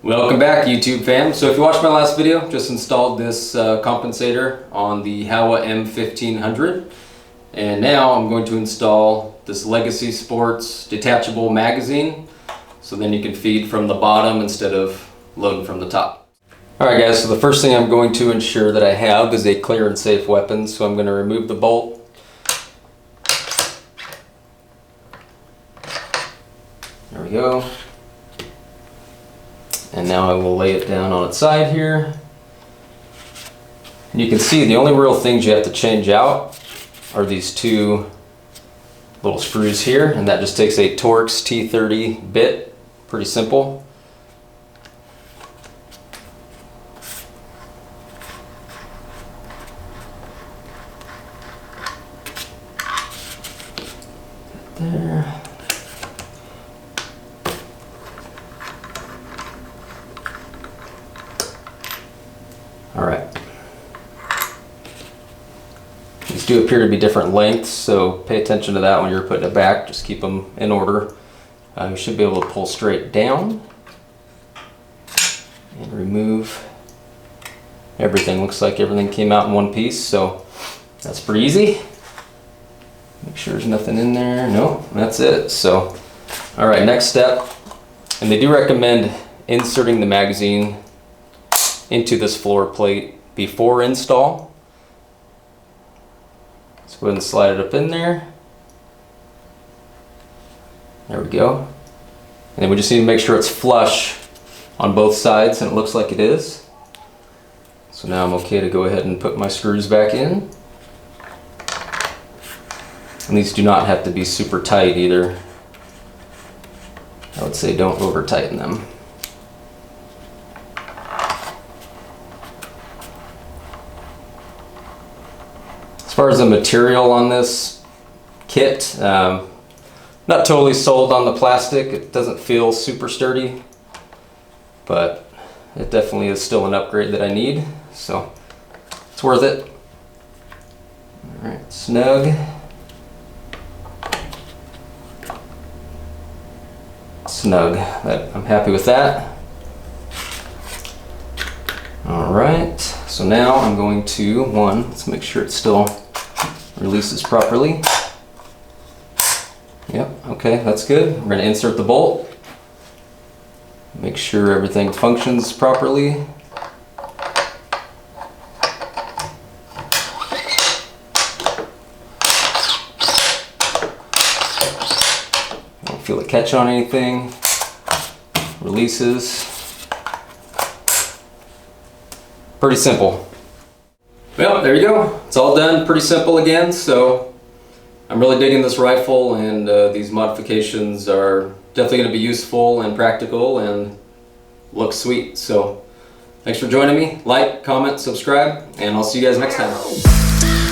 Welcome back, YouTube fam. So if you watched my last video, just installed this compensator on the Howa M1500, and now I'm going to install this Legacy Sports detachable magazine, so then you can feed from the bottom instead of loading from the top. Alright guys, so the first thing I'm going to ensure that I have is a clear and safe weapon, so I'm going to remove the bolt. There we go. And now I will lay it down on its side here. And you can see the only real things you have to change out are these two little screws here, and that just takes a Torx T30 bit. Pretty simple. There. Alright. These do appear to be different lengths, so pay attention to that when you're putting it back. Just keep them in order. You should be able to pull straight down and remove everything. Looks like everything came out in one piece, so that's pretty easy. Make sure there's nothing in there. No, that's it. So, alright, next step. And they do recommend inserting the magazine into this floor plate before install. Let's go ahead and slide it up in there. There we go. And then we just need to make sure it's flush on both sides, and it looks like it is. So now I'm okay to go ahead and put my screws back in. And these do not have to be super tight either. I would say don't over tighten them. As far as the material on this kit, not totally sold on the plastic. It doesn't feel super sturdy, but it definitely is still an upgrade that I need, so it's worth it. All right, snug. Snug. I'm happy with that. All right, so now I'm going to, let's make sure it still releases properly. Yep, okay, that's good. We're going to insert the bolt. Make sure everything functions properly. Don't feel a catch on anything. Releases. Pretty simple. Well, there you go. It's all done. Pretty simple again. So I'm really digging this rifle, and these modifications are definitely going to be useful and practical and look sweet. So thanks for joining me. Like, comment, subscribe, and I'll see you guys next time.